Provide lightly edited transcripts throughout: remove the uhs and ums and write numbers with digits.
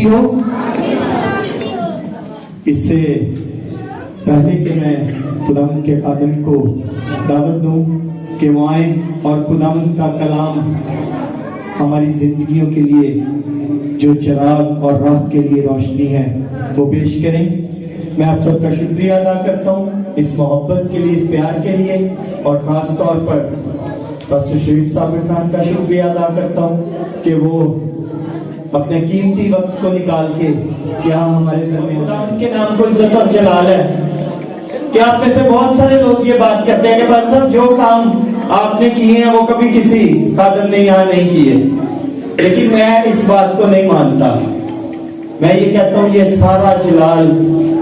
ہو۔ اس سے پہلے کہ میں خداوند کے خادم کو دعوت دوں کہ وہ آئیں اور خداوند کا کلام ہماری زندگیوں کے لیے جو چراغ اور راہ کے لیے روشنی ہے وہ پیش کریں، میں آپ سب کا شکریہ ادا کرتا ہوں اس محبت کے لیے، اس پیار کے لیے، اور خاص طور پر پاسٹر شریف صابر خان کا شکریہ ادا کرتا ہوں کہ وہ اپنے قیمتی وقت کو نکال کے کیا ہمارے درمیان خدا ان کے نام کو عزت اور جلال ہے کہ آپ میں سے بہت سارے لوگ یہ بات کرتے ہیں کہ بات صاحب جو کام آپ نے کیے ہیں وہ کبھی کسی خادم نے یہاں نہیں کیے، لیکن میں اس بات کو نہیں مانتا۔ میں یہ کہتا ہوں یہ سارا جلال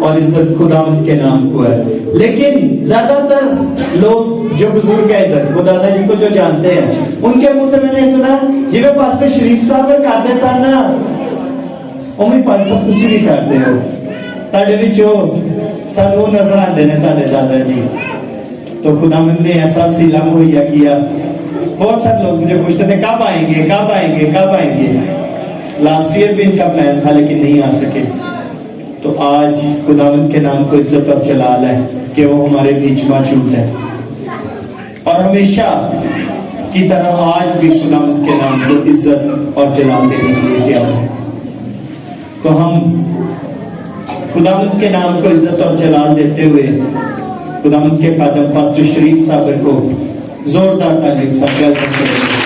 اور عزت خداوند کے نام کو ہے، لیکن زیادہ تر لوگ جو بزرگ ہیں ادھر خدا جی کو جو جانتے ہیں ان کے منہ سے میں نے سنا جی میں پاسٹر شریف صاحب کرتے سن نا امی پانچ سب تسی بھی کرتے ہو تاڑے وچوں سانو نظر آتے ہیں تاڑے دادا جی، تو خداوند نے ایسا وسیلہ مہیا کیا۔ بہت سارے لوگ مجھے پوچھتے تھے کب آئیں گے کب آئیں گے کب آئیں گے، لاسٹ ایئر بھی ان کا پلان تھا لیکن نہیں آ سکے، تو آج خداوند کے نام کو عزت اور جلال ہے کہ وہ ہمارے بیچ موجود ہے، اور ہمیشہ کی طرح آج بھی خداوند کے نام کو عزت اور جلال دینے کے لیے تیار ہے۔ تو ہم خداوند کے نام کو عزت اور جلال دیتے ہوئے خداوند کے خادم پاسٹر شریف صابر کو زوردار تعلیم سے ویلکم کریں گے۔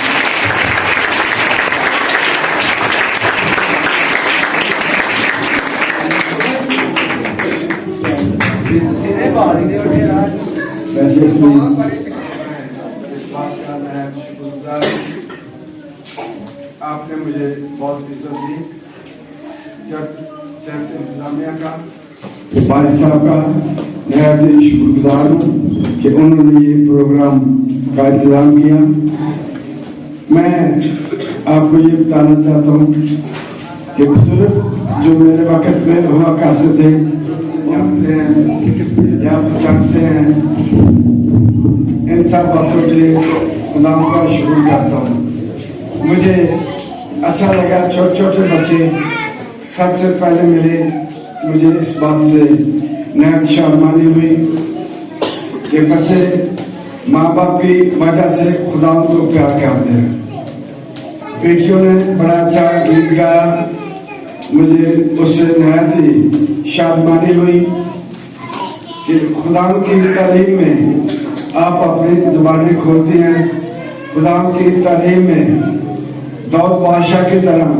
آپ نے مجھے بہت عزت دی، چرچ انتظامیہ کا، بھائی صاحب کا نہایت ہی شکر گزار ہوں کہ انہوں نے یہ پروگرام کا انتظام کیا۔ میں آپ کو یہ بتانا چاہتا ہوں کہ بزرگ جو میرے وقت میں ہوا کرتے تھے یا چاہتے ہیں، ان سب باتوں کے لیے خدا کا شکر کرتا ہوں۔ مجھے اچھا لگا چھوٹے چھوٹے بچے سب سے پہلے ملے، مجھے اس بات سے نہایت شرمانی ہوئی کہ بچے ماں باپ کی وجہ سے خدا کو پیار کرتے ہیں۔ بیٹیوں نے بڑا اچھا گیت گایا، مجھے اس سے نہایت ہی شادمانی ہوئی کہ خدا کی تعلیم میں آپ اپنی زبانیں کھولتی ہیں، خدا کی تعلیم میں دور بادشاہ کی طرح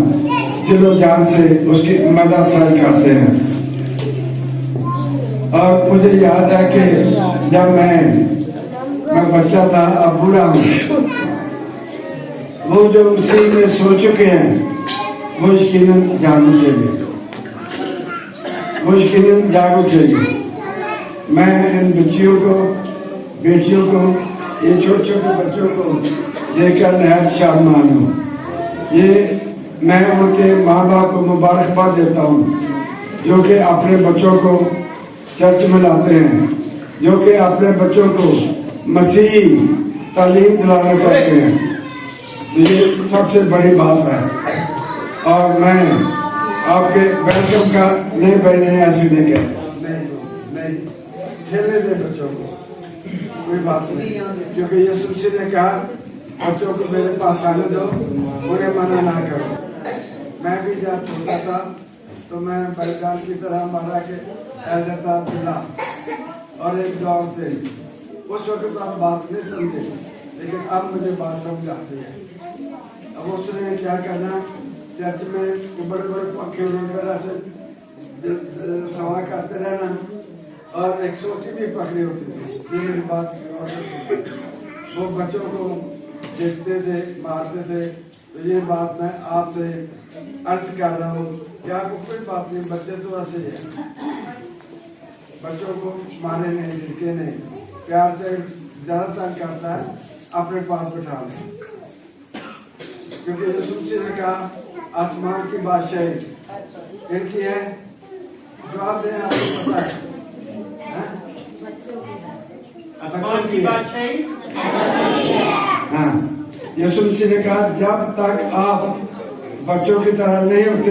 دل و جان سے اس کی مدد سائی کرتے ہیں۔ اور مجھے یاد ہے کہ جب میں بچہ تھا، اب بوڑھا ہوں، وہ جو اسی میں سو چکے ہیں وہ یقیناً جاگ اٹھے گے، وہ یقیناً جاگ اٹھے گے۔ میں ان بچیوں کو، بیٹیوں کو، یہ چھوٹے چھوٹے بچوں کو دیکھ کر نہایت شادمان ہوں۔ یہ میں ان کے ماں باپ کو مبارکباد دیتا ہوں جو کہ اپنے بچوں کو چرچ میں لاتے ہیں، جو کہ اپنے بچوں کو مسیحی تعلیم دلانا چاہتے ہیں۔ یہ سب سے بڑی بات ہے، اور میں آپ کے ویلکم کا نہیں بہنے ایسے نہیں کہتا، نہیں کھیلنے دے بچوں کو، کوئی بات نہیں، کیونکہ یسوع مسیح نے کہا بچوں کو میرے پاس آنے دو، انہیں منع نہ کرو۔ میں بھی جب چھوٹا تھا تو میں بھائی جان کی طرح ہمارا کہ ایلڈر عبداللہ اور ایک دعا تھے، اس وقت آپ بات نہیں سمجھے، لیکن اب مجھے بات سمجھ آتی ہے۔ اب اس نے کیا کرنا، چرچ میں بڑے بڑے پنکھے لے کر ایسے سوا کرتے رہنا، اور ایک سوٹی بھی پکڑی ہوتی تھی، یہ میری بات کی، وہ بچوں کو دیکھتے تھے، مارتے تھے۔ تو یہ بات میں آپ سے عرض کر رہا ہوں کہ آپ کو کوئی بات نہیں، بچے تو ایسے ہی ہیں، بچوں کو مارے نہیں، جھٹکے نہیں، پیار سے زیادہ تنگ کرتا ہے اپنے پاس بٹھا لیں، کیونکہ یسوع مسیح نے کہا آسمان کی بادشاہی ان کی ہے۔ جواب دیں، آپ کو پتا ہے آسمان کی بادشاہی، ہاں، یسوع مسیح نے کہا جب تک آپ بچوں کی طرح نہیں ہوتے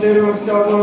13, 14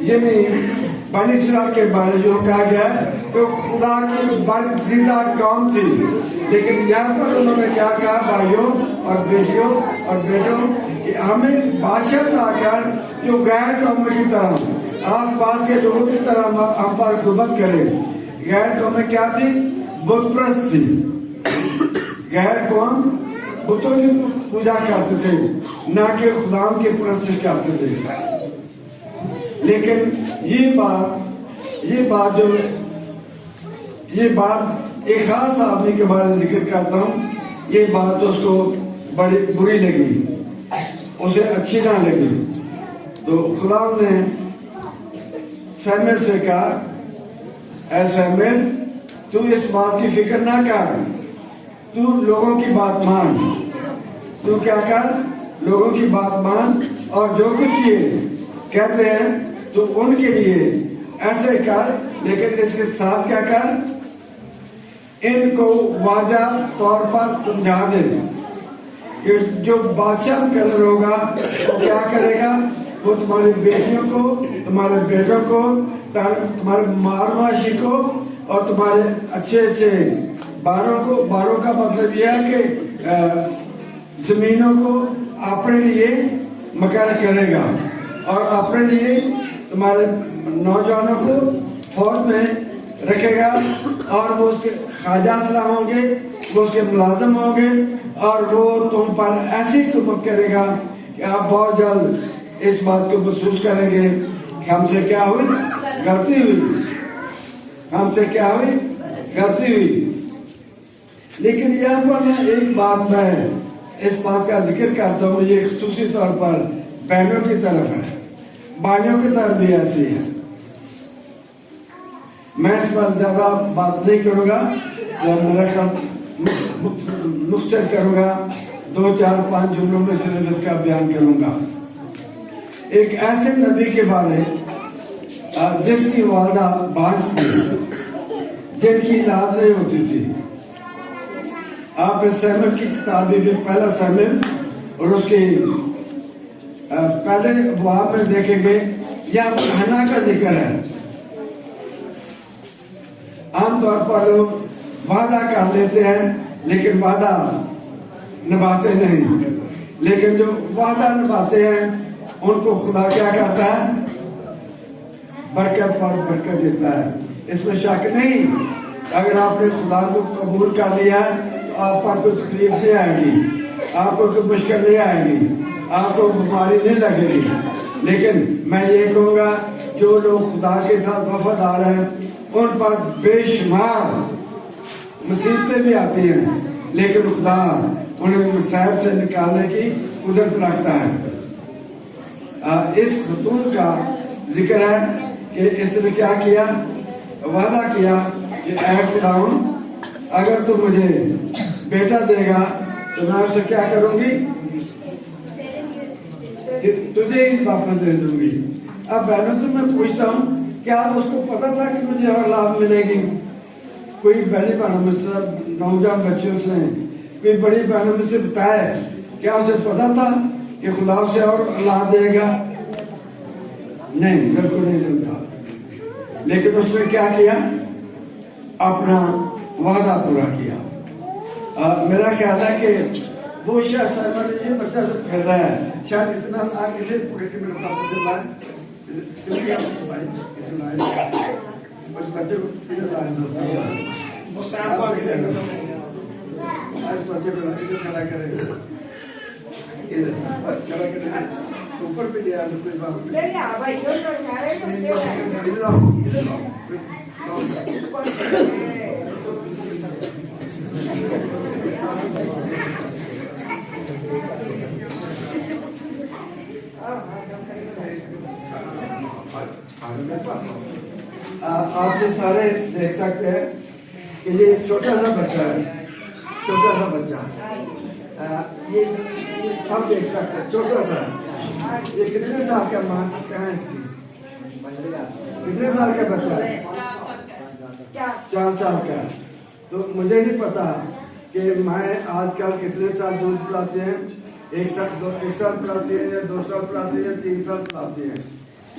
یہ نہیں بنی اسرائیل کے بارے میں جو کہا گیا ہے کہ خدا کی برگزیدہ قوم تھی، لیکن یہاں پر انہوں نے کیا کہا بھائیوں اور بیٹیوں اور بیٹوں کہ ہمیں بادشاہ لا کر جو غیر قوموں کی طرح آس پاس کے لوگوں کی طرح ہم پر حکومت کرے۔ غیر قومیں کیا تھی؟ بت پرست تھی۔ غیر قوم بتوں کی پوجا کرتے تھے، نہ کہ خدا کی پرستش کرتے تھے۔ لیکن یہ بات ایک خاص آدمی کے بارے میں ذکر کرتا ہوں۔ یہ بات اس کو بڑی بری لگی، اسے اچھی نہ لگی، تو خدا نے سیموئیل سے کہا اے سیموئیل تو اس بات کی فکر نہ کر، تو لوگوں کی بات مان، تو کیا کر لوگوں کی بات مان اور جو کچھ یہ کہتے ہیں تو ان کے لیے ایسے کر، لیکن اس کے ساتھ کیا کر ان کو واضح طور پر سمجھا دے کہ جو بادشاہ مقرر ہوگا وہ کیا کرے گا، وہ تمہاری بیٹیوں کو، تمہارے بیٹوں کو، تمہارے معاشی کو اور تمہارے اچھے اچھے باروں کا مطلب یہ ہے کہ زمینوں کو اپنے لیے مقرر کرے گا اور اپنے لیے تمہارے نوجوانوں کو فوج میں رکھے گا، اور وہ اس کے خواجہ سلام ہوں گے، وہ اس کے ملازم ہوں گے، اور وہ تم پر ایسی حکومت کرے گا کہ آپ بہت جلد اس بات کو محسوس کریں گے کہ ہم سے کیا ہوئی غلطی ہوئی، ہم سے کیا ہوئی غلطی ہوئی۔ لیکن یہاں پر ایک بات میں اس بات کا ذکر کرتا ہوں، یہ خصوصی طور پر بہنوں کی طرف ہے، بھائیوں کی طرف بھی ایسی ہے۔ میں اس پر زیادہ بات نہیں کروں گا، میرا خیال مختصر کروں گا، 2-4-5 جملوں میں صرف اس کا بیان کروں گا۔ ایک ایسے نبی کے بارے جس کی والدہ بانجھ تھی، جن کی اولاد نہیں ہوتی تھی۔ آپ اس سیموئیل کی کتاب میں پہلا سیموئیل اور اس کے پہلے ابواب میں دیکھیں گے یہاں حنا کا ذکر ہے۔ عام طور پر لوگ وعدہ کر لیتے ہیں لیکن وعدہ نبھاتے نہیں، لیکن جو وعدہ نبھاتے ہیں ان کو خدا کیا کرتا ہے؟ برکت پر برکت دیتا ہے۔ اس میں شک نہیں، اگر آپ نے خدا کو قبول کر لیا تو آپ پر کوئی تکلیف نہیں آئے گی، آپ کو کوئی مشکل نہیں آئے گی، آپ کو بیماری نہیں لگے گی۔ لیکن میں یہ کہوں گا جو لوگ خدا کے ساتھ وفادار ہیں ان پر بے شمار مصیبتیں بھی آتی ہیں، لیکن خدا انہیں مصائب سے نکالنے کی قدرت رکھتا ہے۔ اس خطوط کا ذکر ہے کہ اس نے کیا کیا، وعدہ کیا کہ اے خداوند اگر تو مجھے بیٹا دے گا تو میں اسے کیا کروں گی، تجھے ہی واپس دے دوں گی۔ اب بہنوں سے میں پوچھتا ہوں کیا اس کو پتا تھا کہ مجھے اولاد ملے گی؟ کوئی بڑی بہنوں میں سے، نوجوان بچیوں سے کوئی بڑی بہنوں میں سے بتایا کیا اسے پتا تھا کہ خدا اسے اور اولاد دے گا؟ نہیں، بالکل نہیں جانتا۔ لیکن اس نے کیا کیا، اپنا وعدہ پورا کیا۔ میرا خیال ہے کہ وہ شاید صاحبہ نے یہ بچہ سے پھر رہا ہے، شاید اتنا آگے سے پکڑ کے میرے پاس سے لائے، اس بچے کو ادھر لائے، اس بچے کو ادھر کھڑا کرے گا، ادھر کھڑا کرے گا، اوپر پہ لیا تو کوئی بات نہیں، ادھر آؤ، ادھر آؤ۔ آپ یہ سارے دیکھ سکتے ہیں کہ یہ چھوٹا سا بچہ ہے، چھوٹا سا بچہ، یہ سب دیکھ سکتے ہیں، چھوٹا سا۔ یہ کتنے سال کا ماں کہاں ہے اس کی؟ کتنے سال کا بچہ ہے؟ 4 سال کا۔ تو مجھے نہیں پتا کہ مائیں آج کل کتنے سال دودھ پلاتے ہیں، 1 سال پلاتی ہیں یا 2 سال پلاتی ہیں یا 3 سال پلاتی ہیں،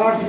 8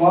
100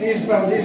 30-35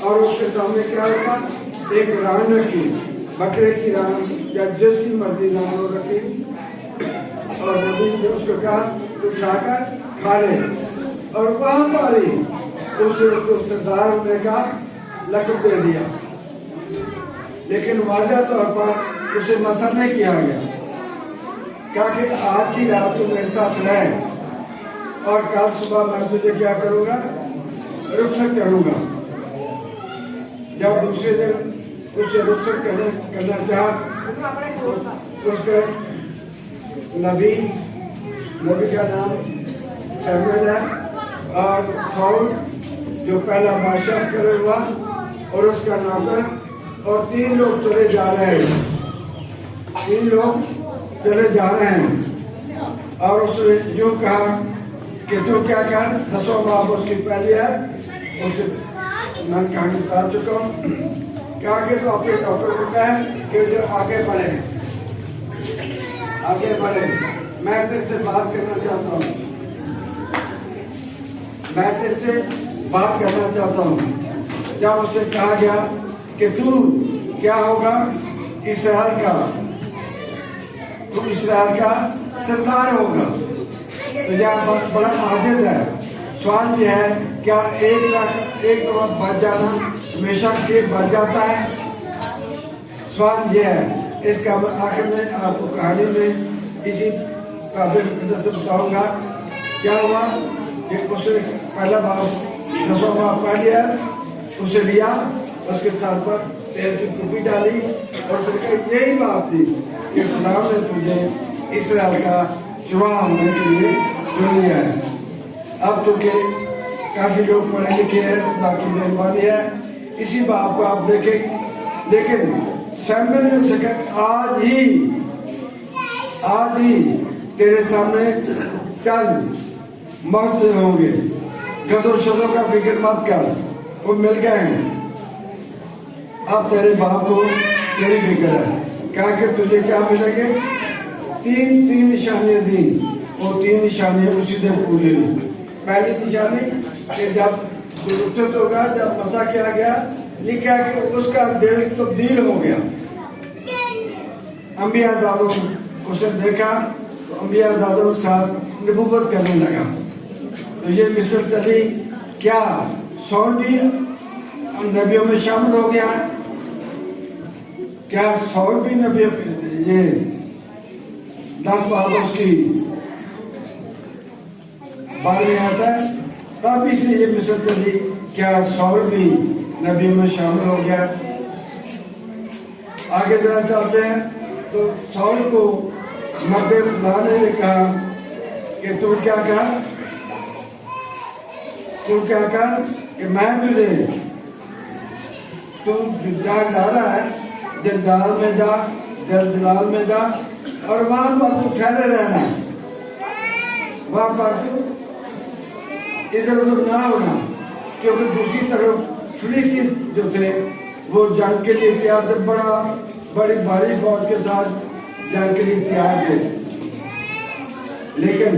اور اس کے سامنے کیا رکھا؟ ایک ران رکھی، بکرے کی ران یا جس کی مرضی ران ہو رکھی، اور نبی نے اس کو کہا تو اٹھا کر کھا لے، اور وہاں پر ہی اسے سردار ہونے کا لقب دے دیا، لیکن واضح طور پر اسے مسا نہیں کیا گیا، کہا کہ آج کی رات تو میرے ساتھ رہے اور کل صبح میں تجھے کیا کروں گا؟ رخصت کروں گا۔ جب دوسرے دن اس سے رخصت کرنا چاہا، اس کے نبی کا نام سیموئیل ہے، اور ساؤل جو پہلا بادشاہ کرے ہوا اور اس کا نوکر، اور 3 لوگ چلے جا رہے ہیں، 3 لوگ چلے جا رہے ہیں، اور اس نے یوں کہا کہ تو کیا کر، 10واں باب اس کی پہلی ہے، اس میں کہانی بتا چکا ہوں، کہ آگے تو اپنے نوکر کو کہے کہ جو آگے بڑھے، آگے بڑھے، میں تیرے سے بات کرنا چاہتا ہوں، میں تیرے سے بات کرنا چاہتا ہوں۔ جب اسے کہا گیا کہ تو کیا ہوگا؟ اسرائیل کا، تو اسرائیل کا سردار ہوگا، تو یہ بڑا عاجز ہے۔ سوال یہ ہے کیا ایک دفعہ بچ جانا ہمیشہ ایک بچ جاتا ہے؟ سوال یہ ہے۔ اس کا آخر میں آپ کو کہانی میں اسی قابل سے بتاؤں گا کیا ہوا کہ اس نے پہلا باب 10واں باب پڑھ لیا، اسے لیا، اس کے ساتھ پر تیل کی ٹوپی ڈالی، اور اس نے کہا یہی بات تھی کہ خدا نے تجھے اسرائیل کا چراغ ہونے کے لیے چن لیا ہے۔ اب چونکہ کافی لوگ پڑھے لکھے ہیں، خدا کی مہربانی ہے، اسی باب کو آپ دیکھیں، لیکن سیموئیل نے اسے کہا آج ہی تیرے سامنے چند معجزے ہوں گے، غدر شدوں کا فکر مت کر، وہ مل گئے ہیں، اب تیرے باپ کو تیری فکر ہے، کہا کہ تجھے کیا ملیں گے؟ 3 نشانیاں دیں، وہ 3 نشانیاں اسی دن پوری ہوئی۔ پہلی نشانی کہ جب رخصت ہوگا، جب مسا کیا گیا، لکھا کہ اس کا دل تبدیل ہو گیا۔ انبیاء زادوں اسے دیکھا تو انبیاء زادوں کے ساتھ نبوت کرنے لگا، تو یہ مثل چلی کیا سول بھی نبیوں میں شامل ہو گیا؟ کیا سول بھی نبی؟ یہ 10 باب اس کی بارے میں آتا ہے، تب اس سے یہ مثل چلی کیا سول بھی نبیوں میں شامل ہو گیا؟ آگے ذرا چلتے ہیں، تو سول کو مرد خدا نے کہا کہ تو کیا کہا کہ میں تجھے، تو جا رہا ہے جلال میں جا، جلال میں جا، اور وہاں پر تو ٹھہرے رہنا، وہاں پر تو ادھر ادھر نہ ہونا، کیونکہ دوسری طرف فلسطی جو تھے وہ جنگ کے لیے تیار تھے، بڑی بھاری فوج کے ساتھ جنگ کے لیے تیار تھے، لیکن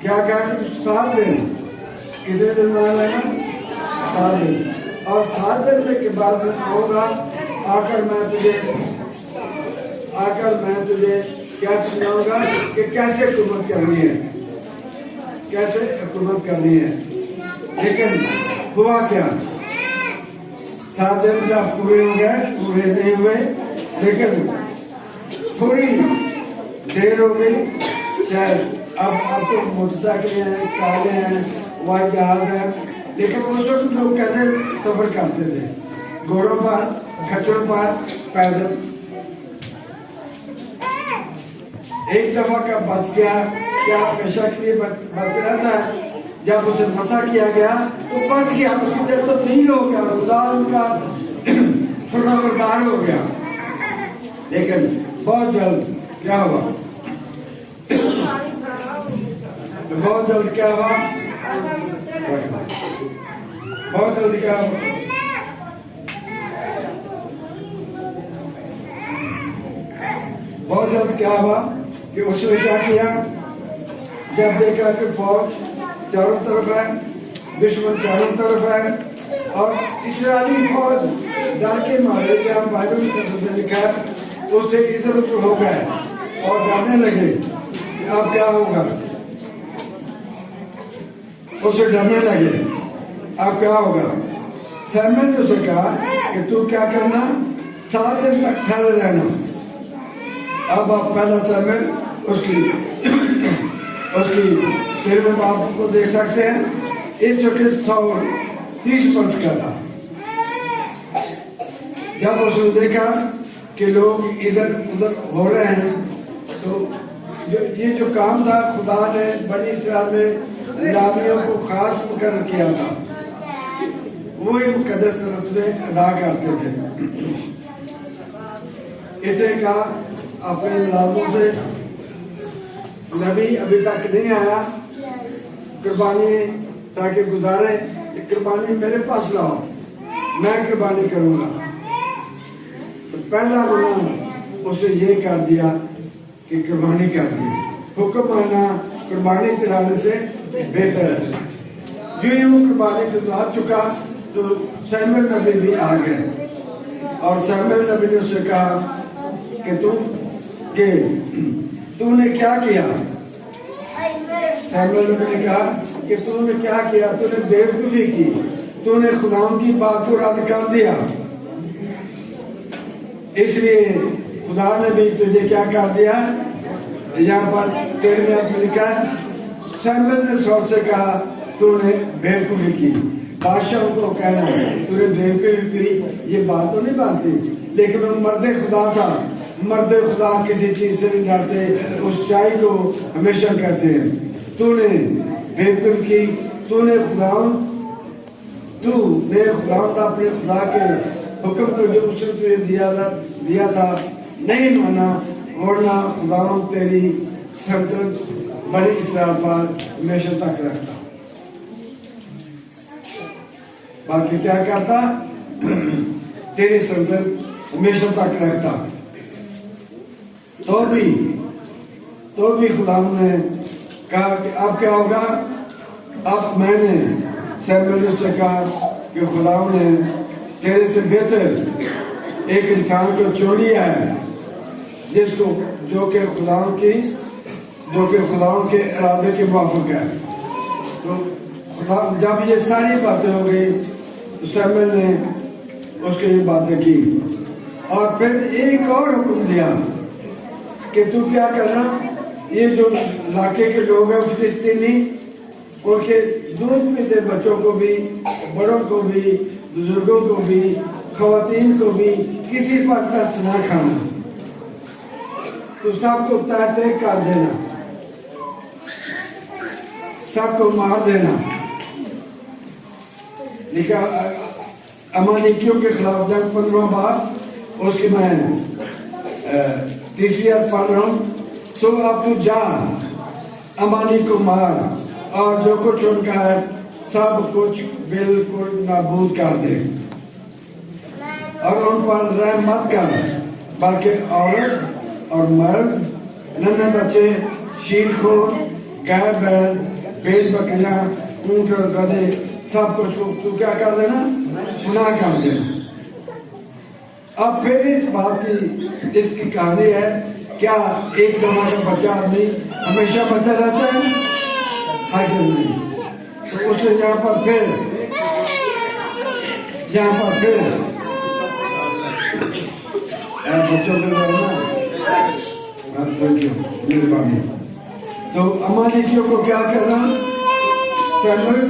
کیا کہا کہ 7 دن، کتنے دن مان لینا؟ 7 دن، اور 7 دن کے بعد میں آؤں گا، آ کر میں تجھے کیا سمجھاؤں گا کہ کیسے حکومت کرنی ہے، کیسے حکومت کرنی ہے۔ لیکن ہوا کیا؟ 7 دن جب پورے ہو گئے، پورے نہیں ہوئے، لیکن تھوڑی دیر ہو گئی، شاید اب تو موٹر سائیکلیں ہیں، کاریں ہیں، ہوائی جہاز ہیں، لیکن اس وقت لوگ کیسے سفر کرتے تھے؟ گھوڑوں پر، کھچروں پر، پیدل۔ ایک دفعہ کا بچ گیا، کیا ہمیشہ کے لیے بچ رہتا ہے؟ جب اسے مسا کیا گیا تو بچ گیا، اس کی دل تبدیل ہو گیا، خدا ان کا فرما بردار ہو گیا، لیکن بہت جلد کیا ہوا؟ بہت جلد کیا ہوا؟ بہت جلد کیا ہوا؟ بہت جلد کیا ہوا کہ اس نے کیا کیا؟ جب دیکھا کہ فوج چاروں طرف ہے، دشمن چاروں طرف ہے، اور اسرائیلی فوج ڈر کے مارے، جہاں بائبل میں لکھا ہے، اس سے ادھر ادھر ہو گئے اور ڈرنے لگے کہ اب کیا ہوگا، اس سے ڈرنے لگے اب کیا ہوگا۔ سیموئیل نے اسے کہا کہ تو کیا کرنا، 7 دن تک ٹھہرے رہنا۔ اب آپ پہلا سیموئیل اس کی 13ویں باب کو دیکھ سکتے ہیں۔ اس وقت ساؤل 30 برس کا تھا۔ جب اس نے دیکھا کہ لوگ ادھر ادھر ہو رہے ہیں، تو یہ جو کام تھا خدا نے بنی اسرائیل میں غلامیوں کو خاص مقرر کیا تھا، وہی مقدس رسمیں ادا کرتے تھے۔ اسے کہا اپنے ملازموں سے، نبی ابھی تک نہیں آیا، قربانی تاکہ گزارے، قربانی میرے پاس لاؤ، میں قربانی کروں گا۔ تو پہلا گناہ اسے یہ کر دیا کہ قربانی کر دی۔ حکم ماننا قربانی چلانے سے بہتر ہے۔ جو ہی وہ قربانی گزار چکا تو سیموئیل نبی بھی آ گئے، اور سیموئیل نبی نے اسے کہا کہ تو نے کیا کیا؟ سیموئیل نبی نے کہا کہ تو نے کیا کیا؟ تو نے بیوقوفی کی، تو نے خداوند کی بات کو رد کر دیا، اس لیے خدا نے بھی تجھے کیا کر دیا۔ یہاں پر 13ویں آیت میں لکھا ہے، سیموئیل نے ساؤل سے کہا تو نے بیوقوفی کی۔ بادشاہ کو کہنا تو نے بیوقوفی کی، یہ بات تو نہیں بنتی، لیکن وہ مرد خدا تھا۔ مرد خدا کسی چیز سے نہیں ڈرتے، اس سچائی کو ہمیشہ کہتے ہیں۔ تو نے بیوقوفی کی، تو نے خداوند اپنے خدا کے حکم کو جو اس نے تجھے دیا تھا نہیں مانا، ورنہ خداوند تیری سلطنت بنی اسرائیل پر ہمیشہ تک رکھتا۔ باقی کیا کرتا؟ تیری سلطنت ہمیشہ تک رکھتا۔ تو بھی خداوند نے کہا کہ اب کیا ہوگا؟ اب میں نے سیموئیل سے کہا کہ خداوند نے تیرے سے بہتر ایک انسان کو چن لیا ہے، جو کہ خداوند کے ارادے کے موافق ہے۔ تو جب یہ ساری باتیں ہو گئی تو سیموئیل نے اس کے یہ باتیں کی، اور پھر ایک اور حکم دیا کہ تو کیا کرنا، یہ جو علاقے کے لوگ ہیں فلسطینی، ان کے دودھ پیتے بچوں کو بھی، بڑوں کو بھی، بزرگوں کو بھی، خواتین کو بھی کسی پر ترس نہ کھانا، تو سب کو تہہ کر دینا، سب کو مار دینا۔ لکھا امالیکیوں کے خلاف جنگ 15 باب، اس کی میں 3 آیت پڑھ رہا ہوں۔ سو اب تو جا، امانی کو مار، اور جو کچھ ان کا ہے سب کچھ بالکل نابود کر دے، اور ان پر رحم مت کر، بلکہ عورت اور مرد، ننھے بچے، شیر خور، گائے بیل، بھیڑ بکریاں، اونٹ اور گدھے، سب کچھ کو تو کیا کر دینا؟ فنا کر دینا۔ اب پھر اس بات اس کی کہانی ہے، کیا ایک دفعہ کا بچہ آدمی ہمیشہ بچہ رہتا ہے؟ ہرگز نہیں۔ تو اس نے یہاں پر پھر بچوں کے مہربانی۔ تو امالیکیوں کو کیا کرنا؟ سیموئیل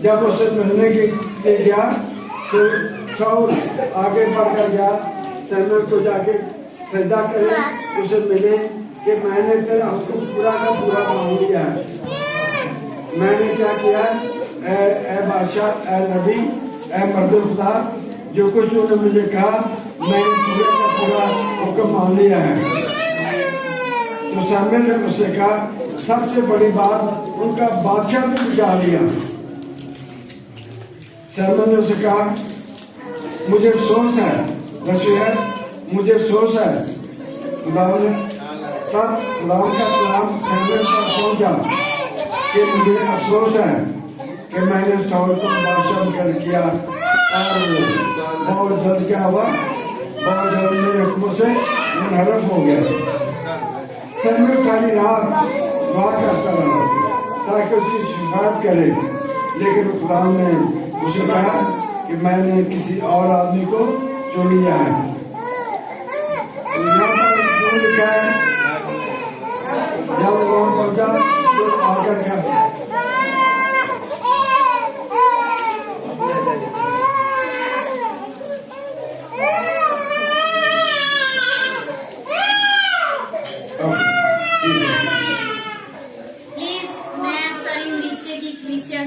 جب اس سے ملنے کے لیے گیا تو ساؤل آگے بڑھ کر گیا، سیموئیل کو جا کے سجدہ کرے، اسے ملے کہ میں نے تیرا حکم پورا کا پورا مان لیا ہے، میں نے کیا کیا، اے بادشاہ، اے نبی، اے مرد خدا، جو کچھ انہوں نے مجھے کہا میں نے پورا کا پورا حکم مان لیا ہے۔ تو سیموئیل نے مجھ سے کہا سب سے بڑی بات ان کا بادشاہ بھی بچا لیا۔ سیموئیل نے اسے کہا مجھے افسوس ہے، مجھے افسوس ہے۔ خداوند کا کلام سیموئیل پر پہنچا کہ مجھے افسوس ہے کہ میں نے سول کو بادشاہ کر کیا اور وہ بہت جلد کیا ہوا، بہت جلد میرے حکموں سے منحرف ہو گیا۔ سموئیل ساری رات دعا کرتا رہا تاکہ اس کی شفاعت کرے، لیکن خدا نے اسے کہا کہ میں نے کسی اور آدمی کو چن لیا ہے۔ یہاں پر کیوں لکھا ہے؟ جب وہ پہنچا تو آ کر کیا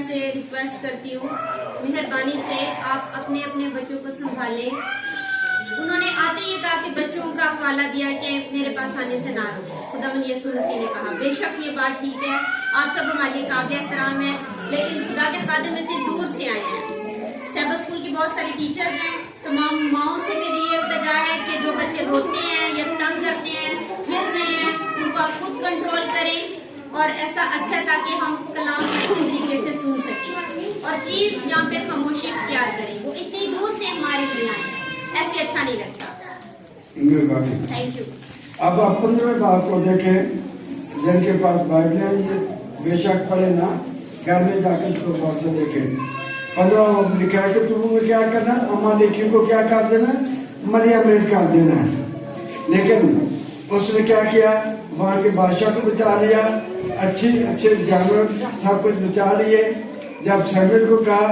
سے ریکویسٹ کرتی ہوں، مہربانی سے آپ اپنے اپنے بچوں کو سنبھالیں۔ انہوں نے آتے ہی کہا کہ بچوں کا حوالہ دیا کہ میرے پاس آنے سے نہ رکو۔ خداوند یسوع مسیح نے کہا بے شک یہ بات ٹھیک ہے، آپ سب ہمارے لیے قابل احترام ہیں، لیکن خدا کے خادم اتنی دور سے آئے ہیں۔ سیبا اسکول کی بہت ساری ٹیچرز ہیں، تمام ماؤں سے میری یہ التجا ہے کہ جو بچے روتے ہیں یا تنگ کرتے ہیں، پھر رہے ہیں، ان کو آپ خود کنٹرول کریں اور ایسا اچھا تاکہ ہم کلام اچھے طریقے سے سن سکیں، اور پلیز یہاں پہ خاموشی اختیار کریں۔ وہ اتنی دور سے ہمارے لیے آئے ہیں، ایسے اچھا نہیں لگتا۔ Thank you. اب آپ 15ویں بات کو دیکھیں، جن کے پاس بائبل ہے یہ بے شک پڑھے نا، گھر میں جا کر اس کو غور سے دیکھیں۔ 15واں لکھا ہے کہ تمہیں میں کیا کرنا ہے، امالیکیوں کو کیا کر دینا ہے، ملیامٹ کر دینا ہے۔ لیکن اس نے کیا کیا، وہاں کے بادشاہ کو بچا لیا، اچھے جانور سب کچھ بچا لیے۔ جب سیموئیل کو کہا،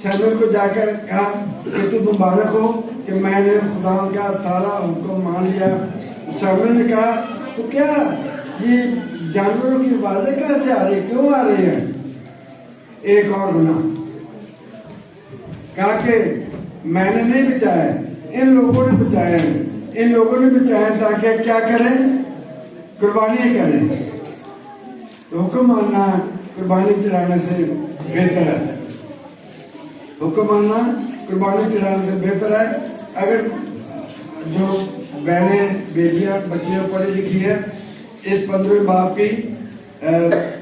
سیموئیل کو جا کر کہا کہ تو مبارک ہو کہ میں نے خدا کا سارا حکم مان لیا۔ سیموئیل نے کہا تو کیا یہ جانوروں کی آوازیں کہاں سے آ رہی ہیں، کیوں آ رہی ہیں؟ ایک اور گناہ کہا کہ میں نے نہیں بچایا، ان لوگوں نے بچایا ہے، ان لوگوں نے بچایا تاکہ کیا کریں، قربانی کریں۔ تو حکم ماننا قربانی چڑھانے سے بہتر ہے، حکم ماننا قربانی چڑھانے سے بہتر ہے۔ اگر جو بہنیں بیٹیاں بچیاں پڑھی لکھی ہے، اس 15ویں باب کی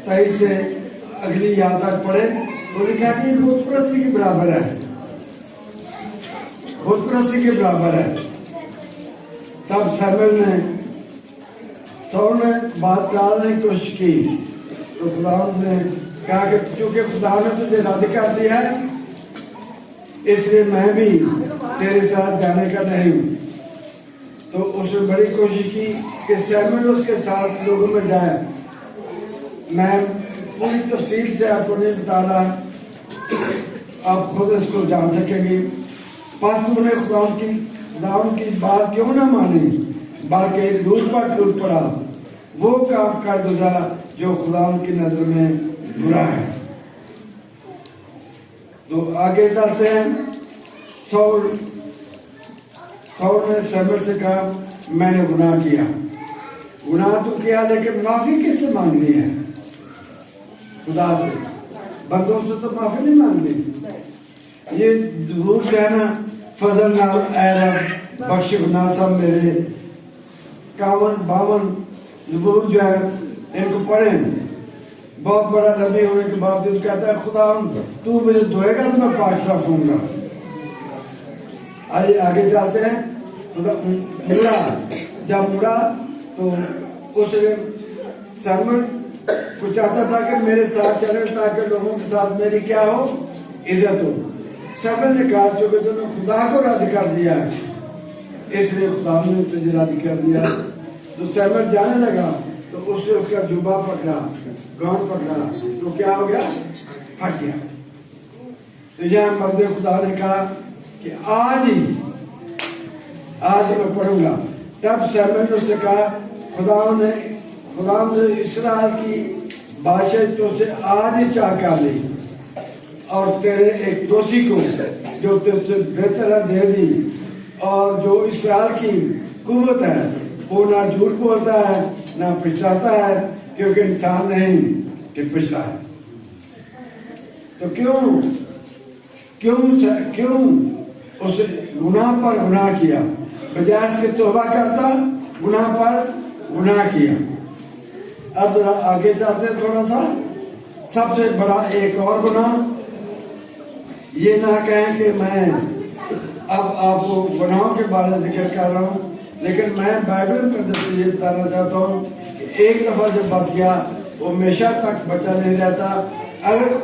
23 سے اگلی یاد تک پڑھے تو لکھا کہ یہ بت پرستی کے برابر ہے، بت پرستی کے برابر ہے۔ تب سیموئیل نے سول نے بات ٹالنے کی کوشش کی تو خدا نے کہا کہ چونکہ خدا نے تجھے رد کر دیا ہے اس لیے میں بھی تیرے ساتھ جانے کا نہیں ہوں۔ تو اس نے بڑی کوشش کی کہ سیموئیل اس کے ساتھ لوگوں میں جائے۔ میں پوری تفصیل سے آپ کو نہیں بتا رہا، آپ خود اس کو جان سکیں گے۔ پس تو نے خدا کی بات کیوں نہ مانی بلکہ ٹوٹ پر ٹوٹ پڑا، وہ کام کر گزرا جو خدا کی نظر میں برا ہے۔ تو آگے چلتے ہیں۔ سول نے سیموئیل سے کہا میں نے گناہ کیا، گناہ تو کیا لیکن معافی کس سے مانگنی ہے؟ خدا سے، بندوں سے تو معافی نہیں مانگنی۔ یہ ضرور کہنا فضل نال اے رب بخش گناہ سب میرے 51-52 زبور جو ہے ان کو پڑھیں۔ بہت بڑا نبی ہونے کے باوجود کہتا ہے خدا تو مجھے دھوئے گا تو میں پاک صاف ہوں گا۔ آئیے آگے چلتے ہیں۔ مڑا جب مڑا تو اس نے سیموئیل کو چاہتا تھا کہ میرے ساتھ چلے تاکہ لوگوں کے ساتھ میری کیا ہو، عزت ہو۔ سیموئیل نے کہا چونکہ تم نے خدا کو رد کر دیا اس لیے خدا نے تجھے رد کر دیا۔ تو سیموئیل جانے لگا تو اس نے اس کا جبہ پکڑا، گاؤن پکڑا تو کیا ہو گیا، پھٹ گیا۔ تو یہاں مرد خدا نے کہا کہ آج میں پڑھوں گا۔ تب سیموئیل نے اسے کہا خدا نے اسرائیل کی بادشاہ تو سے آج ہی چاہ کر لی اور تیرے ایک دوشی کو جو تجھ سے بہتر ہے دے دی، اور جو اسرائیل کی قوت ہے وہ نہ جھوٹ بولتا ہے نہ پچھتاتا ہے، کیونکہ انسان نہیں کہ پچھتا ہے۔ تو کیوں اس گناہ پر گناہ کیا، بجائے اس کے توبہ کرتا گناہ پر گناہ کیا۔ اب ذرا آگے جاتے ہیں تھوڑا سا۔ سب سے بڑا ایک اور گناہ یہ نہ کہیں کہ میں اب آپ کو گناہوں کے بارے میں ذکر کر رہا ہوں، لیکن میں بائبل مقدس سے یہ بتانا چاہتا ہوں کہ ایک دفعہ جب بچ گیا وہ ہمیشہ تک بچا نہیں رہتا. اگر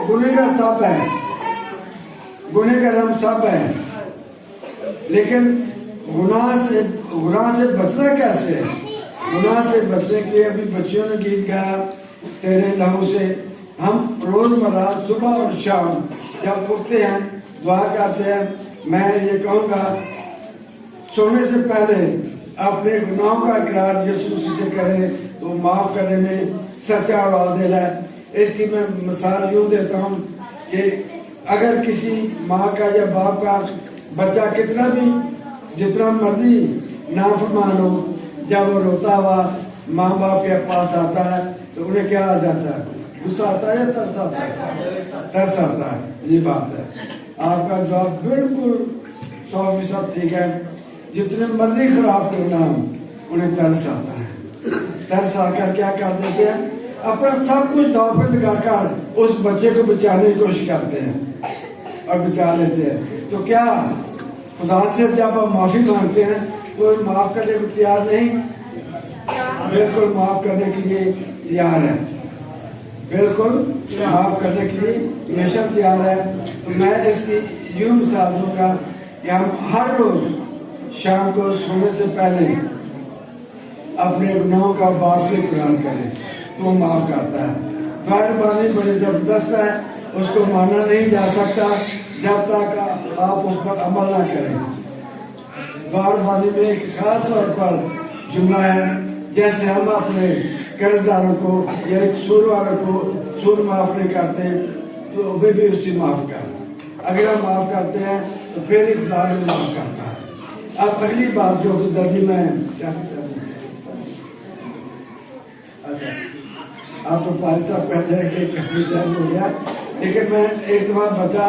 گنہگار سب ہے، گنہگار ہم سب ہیں، لیکن گناہ سے بچنا کیسے ہے؟ گناہ سے بچنے کے لیے ابھی بچیوں نے گیت گایا تیرے لہو سے. ہم روزمرہ صبح اور شام جب اٹھتے ہیں دعا کرتے ہیں. میں یہ کہوں گا سونے سے پہلے اپنے گناہوں کا اقرار یسوع سے کریں تو وہ معاف کرنے میں سچا اور عادل ہے. اس کی میں مثال یوں دیتا ہوں کہ اگر کسی ماں کا یا باپ کا بچہ کتنا بھی جتنا مرضی نافرمان ہو، جب وہ روتا ہوا ماں باپ کے پاس آتا ہے تو انہیں کیا آ جاتا ہے؟ غصہ آتا ہے یا ترس آتا ہے؟ ترس آتا ہے. یہ بات ہے. آپ کا جواب بالکل 100% ٹھیک ہے. جتنے مرضی خراب کرنا انہیں ترس آتا ہے. ترس آ کر کیا کر دیتے ہیں؟ اپنا سب کچھ داؤ پہ لگا کر اس بچے کو بچانے کی کوشش کرتے ہیں اور بچا لیتے ہیں. تو کیا خدا سے جب آپ معافی مانگتے ہیں تو معاف کرنے کو تیار نہیں؟ بالکل معاف کرنے کے لیے تیار ہے. بالکل معاف کرنے کے لیے ہمیشہ تیار ہے. تو میں اس کی یوں مثال دوں گا کہ ہم ہر روز شام کو سونے سے پہلے اپنے گناہوں کا باپ سے اقرار کریں تو وہ معاف کرتا ہے. مہربانی بڑی زبردست ہے، اس کو مانا نہیں جا سکتا جب تک آپ اس پر عمل نہ کریں. مہربانی میں ایک خاص طور پر جملہ ہے، جیسے ہم اپنے قرض داروں کو یا قصور والوں کو سود معاف نہیں کرتے تو وہ بھی اس سے معاف کر. اگر ہم معاف کرتے ہیں تو پھر ایک خدا بھی معاف کرتا ہے. اب اگلی بات جو جلدی میں آپ تو پاری صاحب کہتے ہیں کہ کافی ٹائم ہو گیا، لیکن میں ایک دفعہ بچا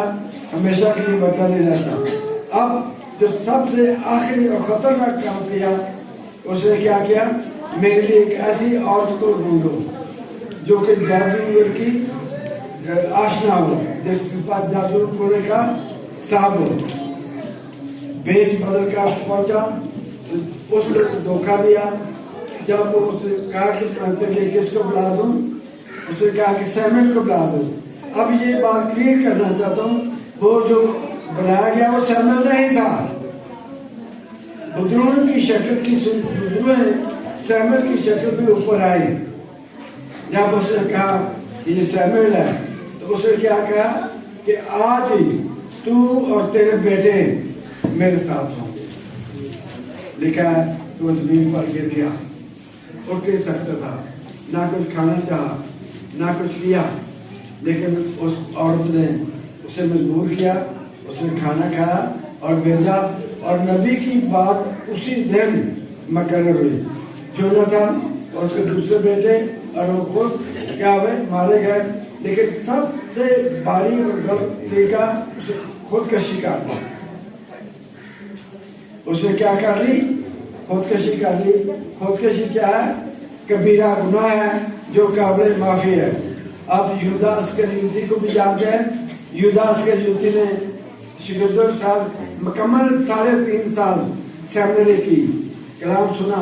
ہمیشہ کے لیے بچا نہیں رہتا. اب جو سب سے آخری اور خطرناک کام کیا اس نے کیا کیا؟ میرے لیے ایک ایسی عورت کو ڈھونڈو جو کہ جادو کی آشنا ہو، جس کے پاس جادو ٹونے کا صاحب ہو. بیس بدل کر پہنچا، اس نے دھوکہ دیا. جب اس نے کہا کہ میں کس کو بلا دوں، اس نے کہا کہ سیمل کو بلا دوں. اب یہ بات کلیئر کرنا چاہتا ہوں، وہ جو بلایا گیا وہ سیمل نہیں تھا. بدرون کی شکل کی سیمل کی شکل بھی اوپر آئی. جب اس نے کہا کہ یہ سیمل ہے تو اس نے کیا کہا کہ آج ہی تو اور تیرے بیٹے میرے ساتھ ہوں گے. لکھا ہے تو زمین پر گر گیا، اٹھ نہیں سکتا تھا، نہ کچھ کھانا چاہا نہ کچھ کیا. لیکن اس عورت نے اسے مجبور کیا، اس نے کھانا کھایا اور بھیجا. اور نبی کی بات اسی دن مقرر ہوئی. جوناتhan اور اس کے دوسرے بیٹے اور وہ خود کیا ہوئے؟ مارے گئے. لیکن سب سے باری اور غلط طریقہ خودکشی کا تھا. اس نے کیا کر لی؟ خودکشی کر لی. خودکشی کیا ہے؟ کبیرہ گناہ ہے جو قابل معافی ہے. اب یہودا اسکریوتی کو بھی جانتے ہیں. یہودا اسکریوتی نے شاگردوں کے ساتھ مکمل 3.5 سال سیمنری کی، کلام سنا،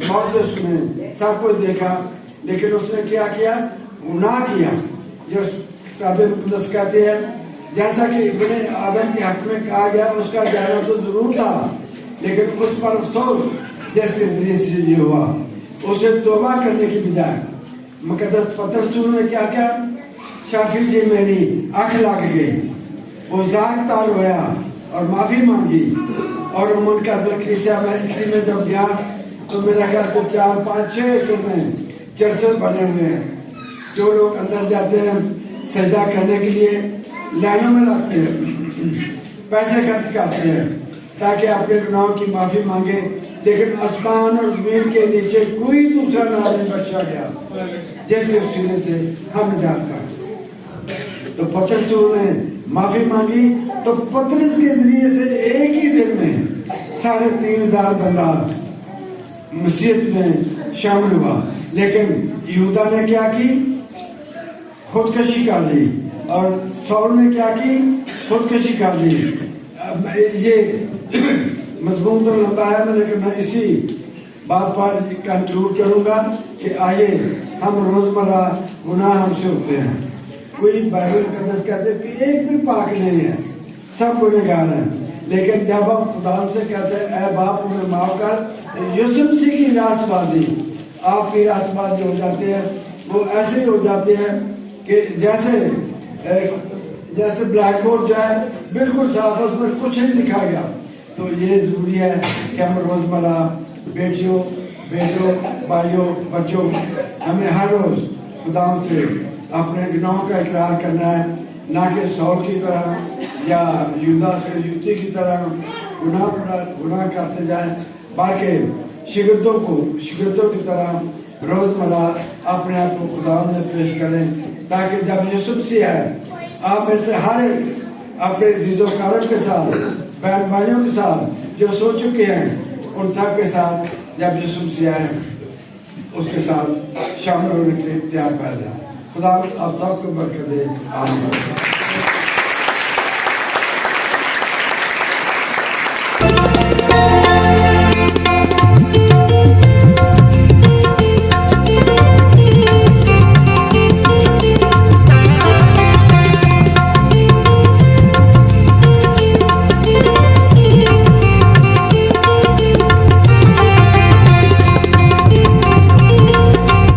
موعظے سنے، سب کچھ دیکھا. لیکن اس نے کیا کیا؟ گناہ کیا. جو کتاب مقدس کہتے ہیں جیسا کہ ابن آدم کے حق میں کہا گیا اس کا جانا تو ضرور تھا، لیکن اس پر افسوس جس کے ذریعے سے یہ ہوا. اسے توبہ کرنے کی بجائے مقدس پترس نے کیا کیا؟ شافی جی میری آنکھ لگ گئی. وہ زاگ تار ہوا اور معافی مانگی. اور عموماً کا کلیسا میں اٹلی میں جب گیا تو میرا خیال تو 4-5-6 ایکڑ میں چرچز بنے ہوئے ہیں. جو لوگ اندر جاتے ہیں سجدہ کرنے کے لیے لائنوں میں لگتے ہیں، پیسے خرچ کرتے ہیں تاکہ اپنے گناہوں کی معافی مانگے. لیکن آسمان اور زمین کے نیچے کوئی دوسرا نام نہیں بخشا گیا جس کے وسیلے سے ہم نجات پائیں. تو پترس نے معافی مانگی تو پترس کے ذریعے سے ایک ہی دن میں 3,500 بندہ مسیحیت میں شامل ہوا. لیکن یہودا نے کیا کی؟ خودکشی کر لی. اور سول نے کیا کی؟ خودکشی کر لی. یہ مضمون تو لمبا ہے لیکن میں اسی بات پر کنکلوڈ کروں گا کہ آئیے ہم روزمرہ گناہ ہم سے ہوتے ہیں. کوئی بائبل مقدس کہتے ہیں کہ ایک بھی پاک نہیں ہے, سب گنہگار ہیں. لیکن جب ہم خدا سے کہتے ہیں اے باپ انہیں معاف کر, یوسف مسیح کی راست بازی آپ کی راست بازی ہو جاتی ہے. وہ ایسے ہی ہو جاتے ہیں کہ جیسے بلیک بورڈ جو ہے بالکل صاف, اس میں کچھ نہیں لکھا گیا. تو یہ ضروری ہے کہ ہم روزمرہ بیٹیوں, بیٹوں, بھائیوں, بچوں, ہمیں ہر روز خدا سے اپنے گناہوں کا اقرار کرنا ہے, نہ کہ سول کی طرح یا یہودا اسکریوتی کی طرح گناہ کرتے جائیں, بلکہ شاگردوں کی طرح روزمرہ اپنے آپ کو خدا میں پیش کریں, تاکہ جب یوسف مسیح آئے آپ میں سے ہر ایک اپنے عزیز و اقارب کے ساتھ, بہن بھائیوں کے ساتھ جو سو چکے ہیں, ان سب کے ساتھ جب یوسف مسیح آئے اس کے ساتھ شامل ہونے کے لیے تیار پیدا. خدا آپ سب کو برکت دے. آمین.